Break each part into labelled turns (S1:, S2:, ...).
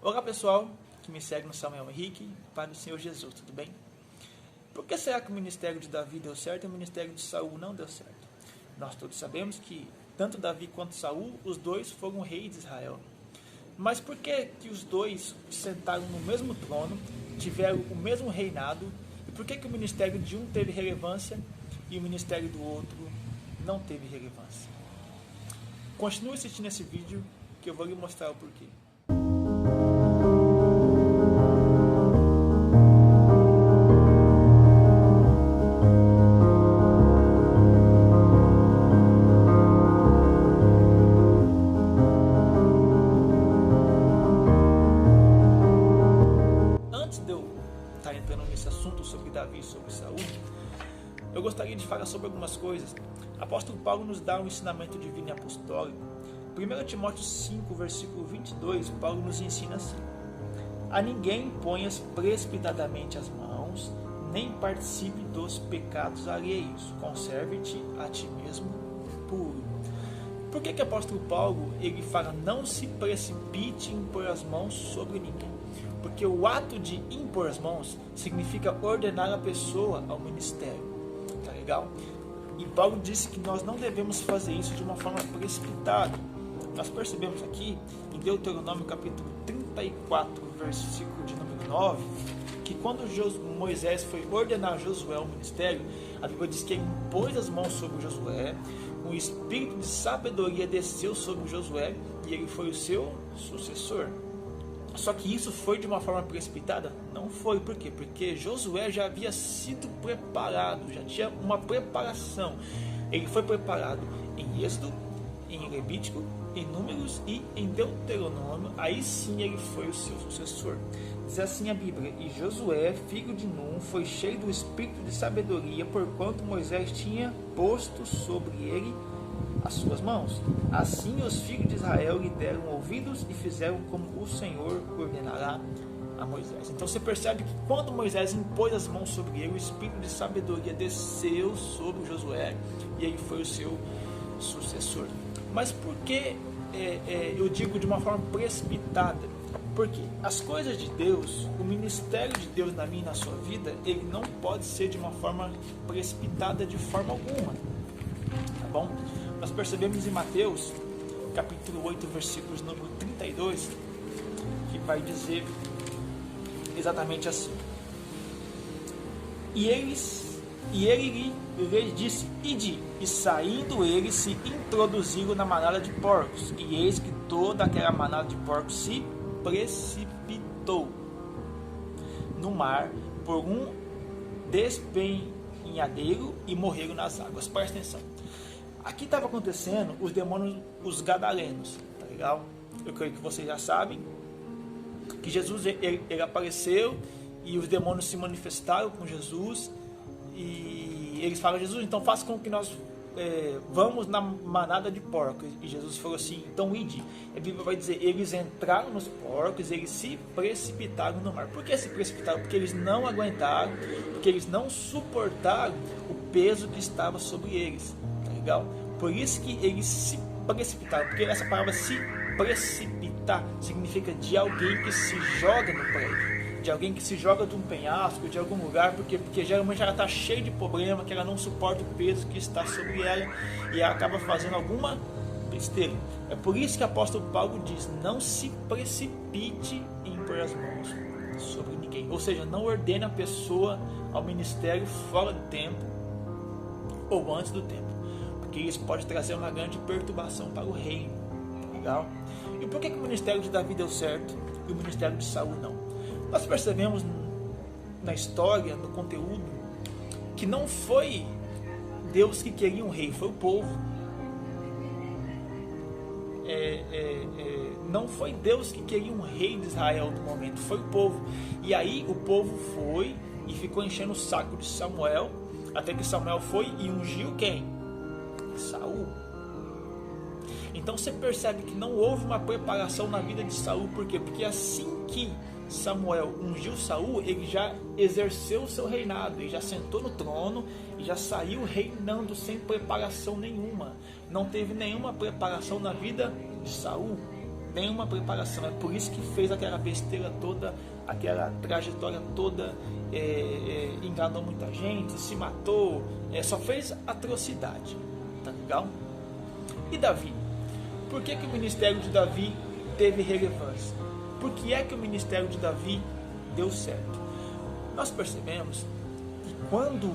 S1: Olá pessoal, que me segue no Samuel Henrique, para o Senhor Jesus, tudo bem? Por que será que o ministério de Davi deu certo e o ministério de Saul não deu certo? Nós todos sabemos que tanto Davi quanto Saul, os dois foram reis de Israel. Mas por que os dois sentaram no mesmo trono, tiveram o mesmo reinado, e por que o ministério de um teve relevância e o ministério do outro não teve relevância? Continue assistindo esse vídeo que eu vou lhe mostrar o porquê. Antes de eu estar entrando nesse assunto sobre Davi e sobre Saul, eu gostaria de falar sobre algumas coisas. Apóstolo Paulo nos dá um ensinamento divino e apostólico. 1 Timóteo 5, versículo 22, Paulo nos ensina assim: a ninguém ponhas precipitadamente as mãos, nem participe dos pecados alheios, conserve-te a ti mesmo puro. Por que o apóstolo Paulo ele fala não se precipite em impor as mãos sobre ninguém? Porque o ato de impor as mãos significa ordenar a pessoa ao ministério. Tá legal? E Paulo disse que nós não devemos fazer isso de uma forma precipitada. Nós percebemos aqui em Deuteronômio capítulo 34, versículo de número 9, que quando Moisés foi ordenar Josué ao ministério, a Bíblia diz que ele impôs as mãos sobre Josué, um espírito de sabedoria desceu sobre Josué e ele foi o seu sucessor. Só que isso foi de uma forma precipitada? Não foi. Por quê? Porque Josué já havia sido preparado, já tinha uma preparação. Ele foi preparado em Êxodo, em Levítico, em Números e em Deuteronômio. Aí sim ele foi o seu sucessor. Diz assim a Bíblia: e Josué, filho de Num, foi cheio do espírito de sabedoria, porquanto Moisés tinha posto sobre ele as suas mãos. Assim os filhos de Israel lhe deram ouvidos e fizeram como o Senhor ordenará a Moisés. Então você percebe que quando Moisés impôs as mãos sobre ele, o espírito de sabedoria desceu sobre Josué e ele foi o seu sucessor. Mas por que eu digo de uma forma precipitada? Porque as coisas de Deus, o ministério de Deus na minha e na sua vida, ele não pode ser de uma forma precipitada de forma alguma. Tá bom? Nós percebemos em Mateus, capítulo 8, versículos número 32, que vai dizer exatamente assim: E ele lhe disse: ide. E saindo eles se introduziram na manada de porcos, e eis que toda aquela manada de porcos se precipitou no mar por um despenhadeiro e morreram nas águas. Presta atenção. Aqui estava acontecendo os demônios, os gadarenos, tá legal? Eu creio que vocês já sabem que Jesus ele apareceu e os demônios se manifestaram com Jesus e eles falam: Jesus, então faça com que nós vamos na manada de porcos. E Jesus falou assim: então ide. A Bíblia vai dizer: eles entraram nos porcos, eles se precipitaram no mar. Por que se precipitaram? Porque eles não aguentaram, porque eles não suportaram o peso que estava sobre eles. Legal? Por isso que eles se precipitaram, porque essa palavra se precipitar significa de alguém que se joga no prédio, de alguém que se joga de um penhasco, de algum lugar, porque geralmente ela está cheia de problema, que ela não suporta o peso que está sobre ela e ela acaba fazendo alguma besteira. É por isso que o apóstolo Paulo diz: não se precipite em impor as mãos sobre ninguém, ou seja, não ordene a pessoa ao ministério fora do tempo ou antes do tempo, porque isso pode trazer uma grande perturbação para o reino. Legal? E por que o ministério de Davi deu certo e o ministério de Saul não? Nós percebemos na história, no conteúdo, que não foi Deus que queria um rei, foi o povo. Não foi Deus que queria um rei de Israel no momento, foi o povo. E aí o povo foi e ficou enchendo o saco de Samuel, até que Samuel foi e ungiu quem? Saul. Então você percebe que não houve uma preparação na vida de Saul. Por quê? Porque assim que Samuel ungiu Saul, ele já exerceu o seu reinado, ele já sentou no trono e já saiu reinando sem preparação nenhuma. Não teve nenhuma preparação na vida de Saul. nenhuma preparação. É por isso que fez aquela besteira toda, aquela trajetória toda, enganou muita gente, se matou, só fez atrocidade. Tá legal? E Davi? Por que o ministério de Davi teve relevância? Por que é que o ministério de Davi deu certo? Nós percebemos que quando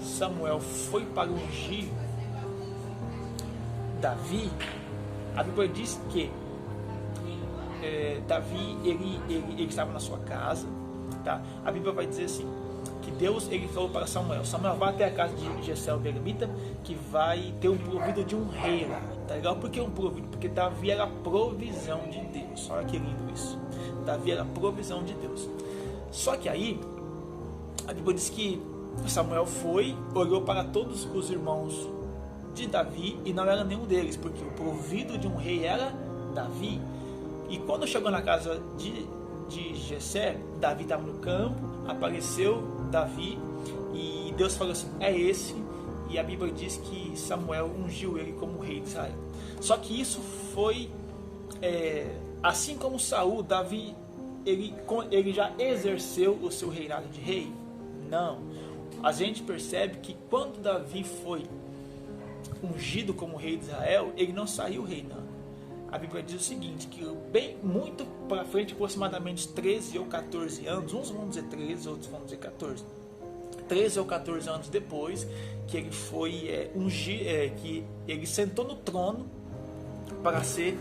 S1: Samuel foi para ungir Davi, a Bíblia diz que Davi ele estava na sua casa, tá? A Bíblia vai dizer assim, que Deus ele falou para Samuel, vai até a casa de Jessé o Belemita, que vai ter um provido de um rei lá, tá legal? Por que um provido? Porque Davi era a provisão de Deus. Olha que lindo isso. Davi era a provisão de Deus. Só que aí a Bíblia diz que Samuel foi, olhou para todos os irmãos de Davi e não era nenhum deles, porque o provido de um rei era Davi. E quando chegou na casa de Jessé, Davi estava no campo, apareceu Davi e Deus falou assim, é esse, e a Bíblia diz que Samuel ungiu ele como rei de Israel. Só que isso foi, assim como Saul, Davi, ele já exerceu o seu reinado de rei? Não. A gente percebe que quando Davi foi ungido como rei de Israel, ele não saiu reinando. A Bíblia diz o seguinte, que muito para frente, aproximadamente 13 ou 14 anos, uns vão dizer 13, outros vão dizer 14, 13 ou 14 anos depois, que ele foi que ele sentou no trono para ser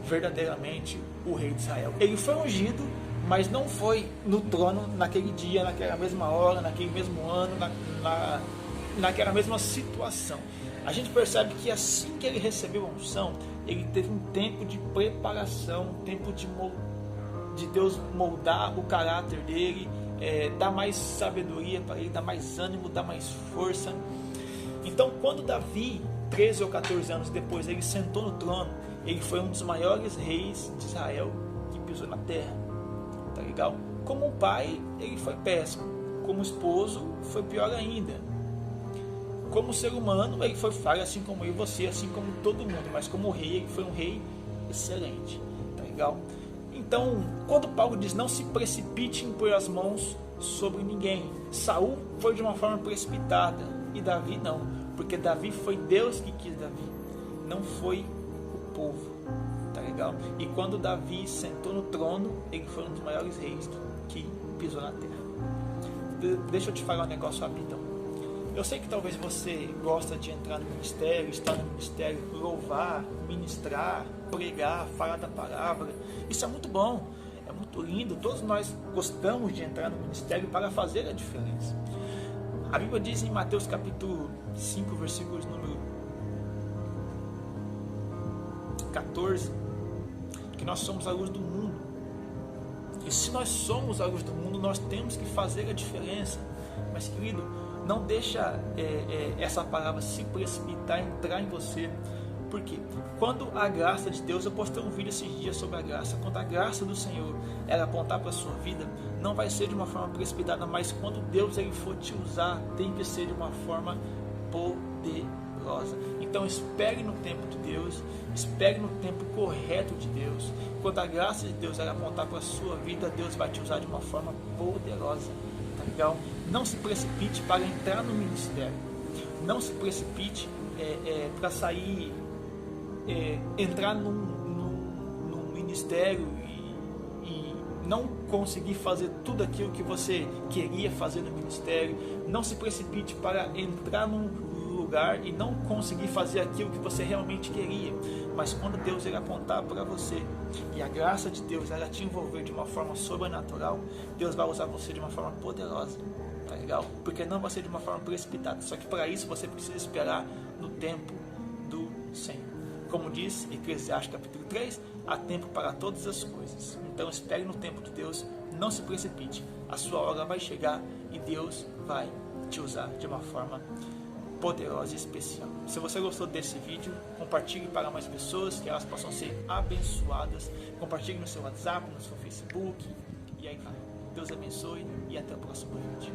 S1: verdadeiramente o rei de Israel. Ele foi ungido, mas não foi no trono naquele dia, naquela mesma hora, naquele mesmo ano, naquela mesma situação. A gente percebe que assim que ele recebeu a unção, ele teve um tempo de preparação, um tempo de Deus moldar o caráter dele, dar mais sabedoria para ele, dar mais ânimo, dar mais força. Então, quando Davi, 13 ou 14 anos depois, ele sentou no trono, ele foi um dos maiores reis de Israel que pisou na terra. Tá legal? Como pai, ele foi péssimo. Como esposo, foi pior ainda. Como ser humano, ele foi falho, assim como eu e você, assim como todo mundo. Mas como rei, ele foi um rei excelente. Tá legal? Então, quando Paulo diz, não se precipite em pôr as mãos sobre ninguém. Saul foi de uma forma precipitada e Davi não. Porque Davi foi Deus que quis Davi. Não foi o povo. Tá legal? E quando Davi sentou no trono, ele foi um dos maiores reis que pisou na terra. Deixa eu te falar um negócio rapidão. Eu sei que talvez você gosta de entrar no ministério, estar no ministério, louvar, ministrar, pregar, falar da palavra. Isso é muito bom, é muito lindo. Todos nós gostamos de entrar no ministério para fazer a diferença. A Bíblia diz em Mateus capítulo 5, versículos número 14, que nós somos a luz do mundo. E se nós somos a luz do mundo, nós temos que fazer a diferença. Mas, querido, não deixa essa palavra se precipitar, entrar em você. Porque quando a graça de Deus, eu postei um vídeo esses dias sobre a graça, quando a graça do Senhor ela apontar para a sua vida, não vai ser de uma forma precipitada, mas quando Deus ele for te usar, tem que ser de uma forma poderosa. Então espere no tempo de Deus, espere no tempo correto de Deus. Quando a graça de Deus ela apontar para a sua vida, Deus vai te usar de uma forma poderosa. Tá legal? Não se precipite para entrar no ministério. Não se precipite para sair, entrar num ministério e não conseguir fazer tudo aquilo que você queria fazer no ministério. Não se precipite para entrar num lugar e não conseguir fazer aquilo que você realmente queria. Mas quando Deus ele apontar para você e a graça de Deus ela te envolver de uma forma sobrenatural, Deus vai usar você de uma forma poderosa. Tá legal? Porque não vai ser de uma forma precipitada. Só que para isso você precisa esperar no tempo do Senhor. Como diz Eclesiastes capítulo 3, há tempo para todas as coisas. Então espere no tempo de Deus, não se precipite. A sua hora vai chegar e Deus vai te usar de uma forma poderosa e especial. Se você gostou desse vídeo, compartilhe para mais pessoas, que elas possam ser abençoadas. Compartilhe no seu WhatsApp, no seu Facebook. E aí vai. Deus abençoe e até o próximo vídeo.